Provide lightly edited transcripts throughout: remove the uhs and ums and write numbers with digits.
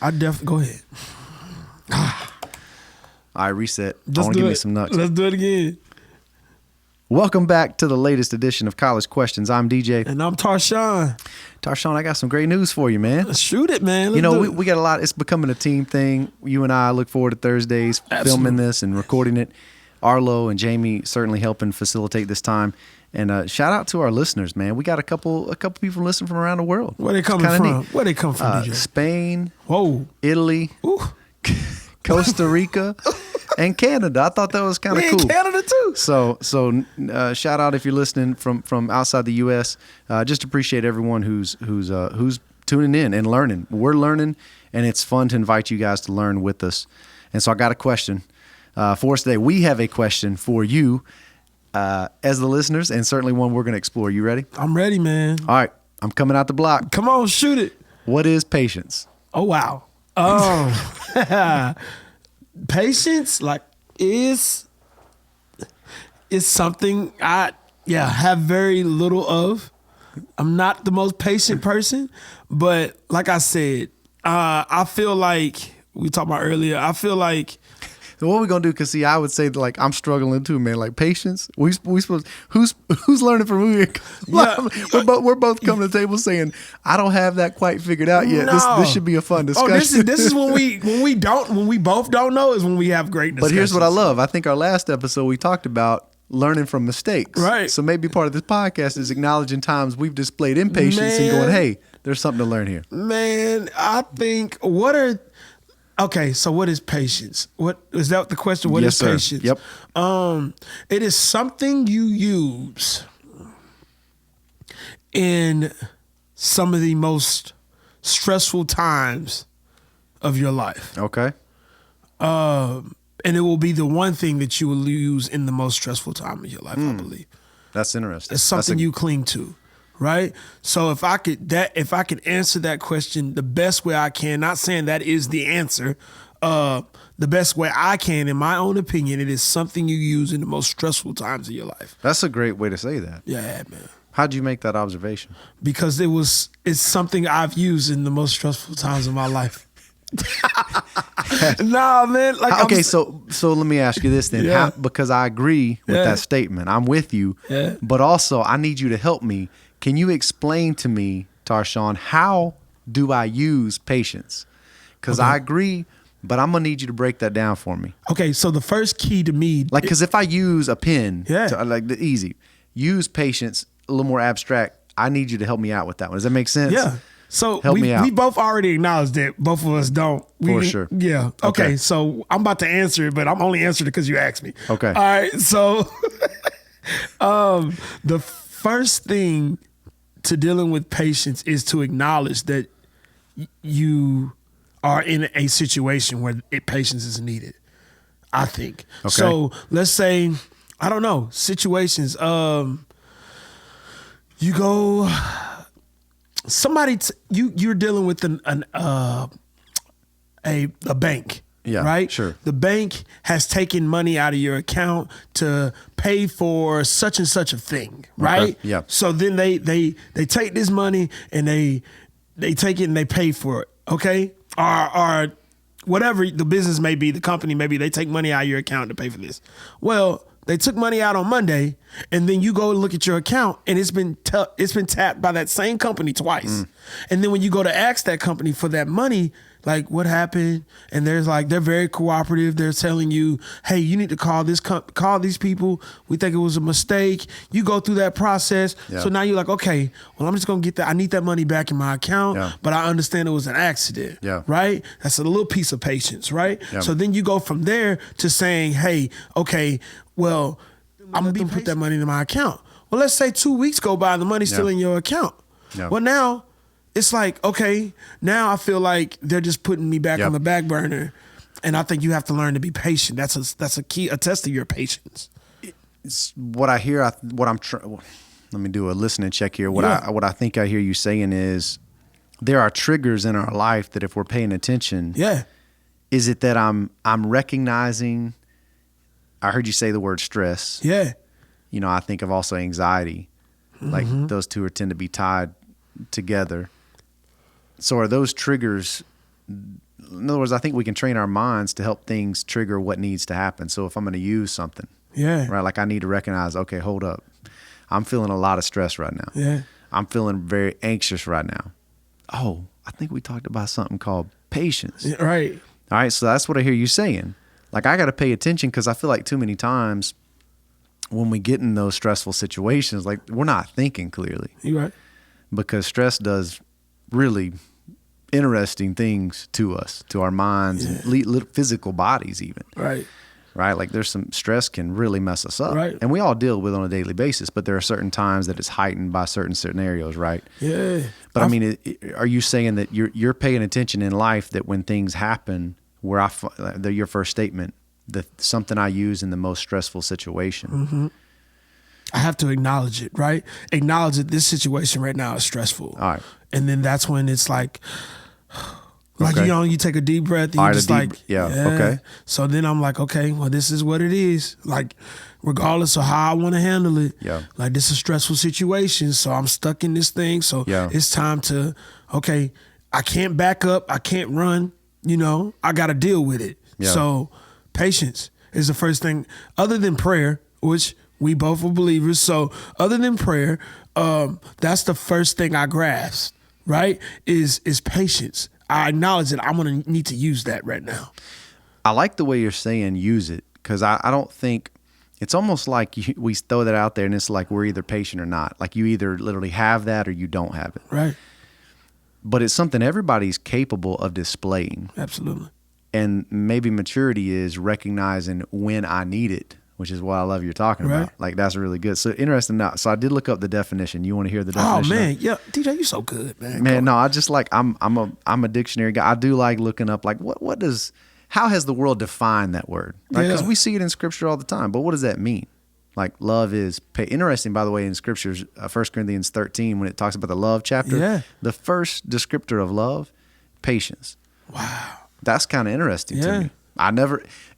I definitely go ahead. All right, reset. I want to give me some nuts. Let's do it again. Welcome back to the latest edition of College Questions. I'm DJ. And I'm Tarshawn. Tarshawn, I got some great news for you, man. Shoot it, man. We got a lot. It's becoming a team thing. You and I look forward to Thursdays, filming this and recording it. Arlo and Jamie certainly helping facilitate this time. And shout out to our listeners, man. We got a couple people listening from around the world. Where they coming from? Where they come from, DJ? Spain. Whoa. Italy. Ooh. Costa Rica. And Canada. I thought that was kind of cool. In Canada too. So shout out if you're listening from outside the U.S. Just appreciate everyone who's tuning in and learning. We're learning, and it's fun to invite you guys to learn with us. And so I got a question for us today. We have a question for you as the listeners, and certainly one we're going to explore. You ready? I'm ready, man. All right. I'm coming out the block. Come on, shoot it. What is patience? Oh, wow. Patience, is something I have very little of. I'm not the most patient person, but like I said, I feel like we talked about earlier. I feel like. So what are we gonna do? Because see, I would say that, I'm struggling too, man. Like patience. We supposed who's learning from who? Yeah. we're both coming to the table saying I don't have that quite figured out yet. No. This should be a fun discussion. Oh, this is when we both don't know is when we have great discussions. But here's what I love. I think our last episode we talked about learning from mistakes. Right. So maybe part of this podcast is acknowledging times we've displayed impatience and going, hey, there's something to learn here. Man, I think okay, so what is patience? What is that the question? What is patience? Yep. It is something you use in some of the most stressful times of your life. Okay. And it will be the one thing that you will use in the most stressful time of your life, I believe. That's interesting. It's something you cling to. Right? So if I could answer that question the best way I can, not saying that is the answer, the best way I can, in my own opinion, it is something you use in the most stressful times of your life. That's a great way to say that. Yeah, man. How'd you make that observation? Because it's something I've used in the most stressful times of my life. Nah, man. Okay, so let me ask you this then. Yeah. Because I agree with that statement. I'm with you. Yeah. But also I need you to help me. Can you explain to me, Tarshawn, how do I use patience? Because I agree, but I'm going to need you to break that down for me. Okay, so the first key to me... Because if I use a pen, easy, use patience, a little more abstract, I need you to help me out with that one. Does that make sense? Yeah. So help me out. We both already acknowledged that both of us don't. For sure. Yeah. Okay, so I'm about to answer it, but I'm only answering it because you asked me. Okay. All right, so the first thing to dealing with patience is to acknowledge that you are in a situation where patience is needed, I think. Okay. So let's say, I don't know, situations, you go, you're dealing with a bank. Yeah, right? Sure. The bank has taken money out of your account to pay for such and such a thing, right? Okay. Yeah. So then they take this money and they take it and they pay for it, okay? Or whatever the business may be, the company maybe they take money out of your account to pay for this. Well, they took money out on Monday, and then you go and look at your account, and it's been tapped by that same company twice. And then when you go to ask that company for that money, like what happened, and they're very cooperative. They're telling you, hey, you need to call these people. We think it was a mistake. You go through that process. Yeah. So now you're like, okay, well, I'm just gonna get that. I need that money back in my account, but I understand it was an accident. Yeah. Right? That's a little piece of patience, right? Yeah. So then you go from there to saying, hey, okay, well, I'm gonna put that money in my account. Well, let's say 2 weeks go by and the money's still in your account. Yeah. Well, now it's like, okay, now I feel like they're just putting me back on the back burner, and I think you have to learn to be patient. That's a key, a test of your patience. It's what I hear. Let me do a listening check here. What I think I hear you saying is there are triggers in our life that if we're paying attention, is it that I'm recognizing? I heard you say the word stress. Yeah. You know, I think of also anxiety. Like those two tend to be tied together. So are those triggers in other words, I think we can train our minds to help things trigger what needs to happen. So if I'm going to use something, right, like I need to recognize, okay, hold up. I'm feeling a lot of stress right now. Yeah. I'm feeling very anxious right now. Oh, I think we talked about something called patience. Right. All right. So that's what I hear you saying. Like, I got to pay attention, because I feel like too many times when we get in those stressful situations, like, we're not thinking clearly. You're right. Because stress does really interesting things to us, to our minds, and physical bodies even. Right. Right? Like, there's some stress can really mess us up. Right. And we all deal with it on a daily basis, but there are certain times that it's heightened by certain scenarios, right? Yeah. But I mean, are you saying that you're paying attention in life, that when things happen, where your first statement, that something I use in the most stressful situation, mm-hmm. I have to acknowledge it, right? Acknowledge that this situation right now is stressful. All right. And then that's when it's like, you take a deep breath, and you're just okay. So then I'm like, okay, well, this is what it is. Like, regardless of how I want to handle it, like, this is a stressful situation, so I'm stuck in this thing. So it's time to, okay, I can't back up, I can't run, I got to deal with it. Yeah. So patience is the first thing, other than prayer, which we both are believers. So other than prayer, that's the first thing I grasp, right, is patience. I acknowledge that I'm going to need to use that right now. I like the way you're saying use it, because I don't think, it's almost like we throw that out there and it's like we're either patient or not. Like, you either literally have that or you don't have it. Right. But it's something everybody's capable of displaying. Absolutely. And maybe maturity is recognizing when I need it, which is what I love you're talking about. Like, that's really good. So interesting. Now, so I did look up the definition. You want to hear the definition? Oh man, yeah, DJ, you're so good, man. Man, no, I just like I'm a dictionary guy. I do like looking up like how has the world defined that word? Because we see it in Scripture all the time. But what does that mean? Like, love is interesting, by the way, in Scriptures, 1 Corinthians 13, when it talks about the love chapter, the first descriptor of love, patience. Wow, that's kind of interesting to me.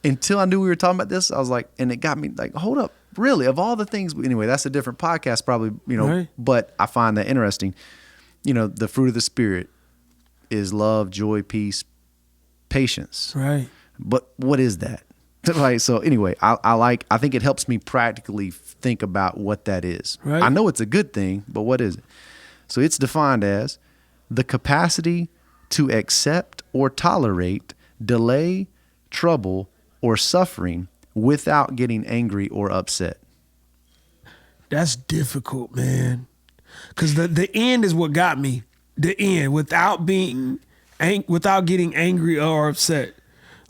Until I knew we were talking about this, I was like, and it got me like, hold up, really? Of all the things, anyway, that's a different podcast probably, but I find that interesting. The fruit of the Spirit is love, joy, peace, patience. Right. But what is that? Right. So anyway, I think it helps me practically think about what that is. Right. I know it's a good thing, but what is it? So it's defined as the capacity to accept or tolerate delay, trouble, or suffering without getting angry or upset. That's difficult, man. Because the end is what got me. The end, without getting angry or upset.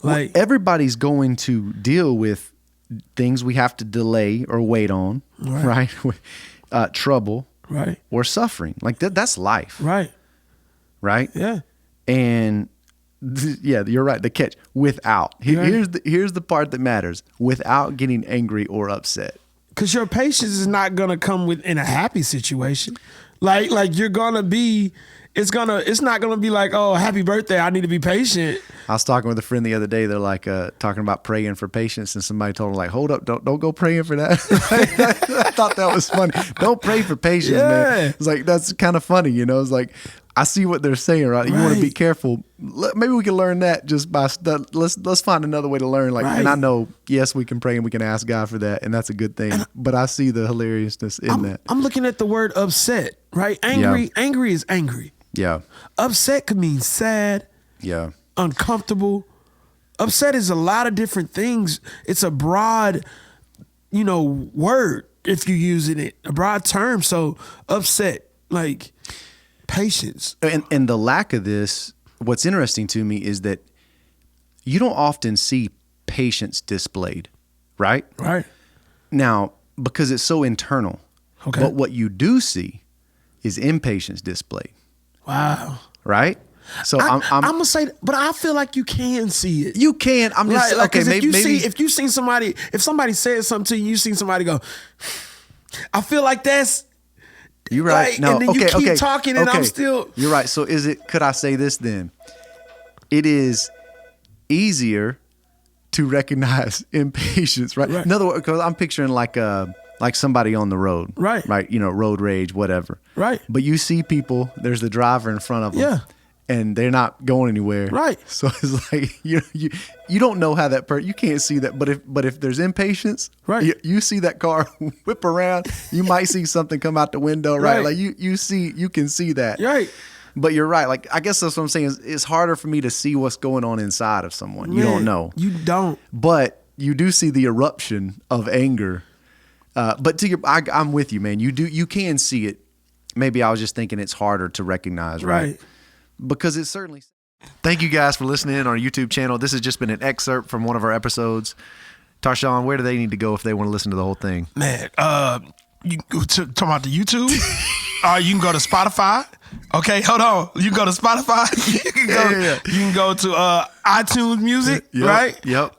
Like, well, everybody's going to deal with things we have to delay or wait on, right? Trouble, right, or suffering. Like that's life, right? Yeah, and you're right. The catch, without. Here's the part that matters. Without getting angry or upset. Because your patience is not gonna come in a happy situation. Like you're gonna be. It's not gonna be like, oh, happy birthday, I need to be patient. I was talking with a friend the other day. They're like talking about praying for patience, and somebody told them like, hold up, don't go praying for that. I thought that was funny. Don't pray for patience, man. It's like, that's kind of funny, It's like, I see what they're saying, right? You want to be careful. Maybe we can learn that just by let's find another way to learn. Like, and I know, yes, we can pray and we can ask God for that, and that's a good thing. But I see the hilariousness in that. I'm looking at the word upset, right? Angry is angry. Yeah. Upset could mean sad. Yeah. Uncomfortable. Upset is a lot of different things. It's a broad, word if you're using it, a broad term. So upset, like patience. And the lack of this, what's interesting to me is that you don't often see patience displayed, right? Right. Now, because it's so internal. Okay. But what you do see is impatience displayed. Wow. Right? So I'm gonna say, but I feel like you can see it. You can. I'm just okay. Maybe if somebody says something to you, seen somebody go, I feel like that's. You're right. Like, no, and then you keep talking, and I'm still. You're right. So could I say this then? It is easier to recognize impatience, right? In other words, because I'm picturing like somebody on the road. Right. Road rage, whatever. Right. But you see people, there's the driver in front of them. Yeah. and they're not going anywhere. Right. So it's like you don't know how that you can't see that, but if there's impatience, right, you see that car whip around, you might see something come out the window, right? Like you can see that. Right. But you're right. Like, I guess that's what I'm saying is it's harder for me to see what's going on inside of someone. Man, you don't know. You don't. But you do see the eruption of anger. But I'm with you, man. You can see it. Maybe I was just thinking it's harder to recognize, right? Because it's certainly. Thank you guys for listening in on our YouTube channel. This has just been an excerpt from one of our episodes. Tarshawn, where do they need to go if they want to listen to the whole thing? Man, you talking about the YouTube? You can go to Spotify. Okay, hold on. You can go to Spotify. You can go to iTunes Music, right? Yep.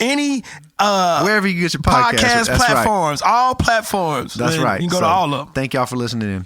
Any wherever you get your podcast platforms, right. All platforms. That's right. You can go to all of them. Thank y'all for listening in.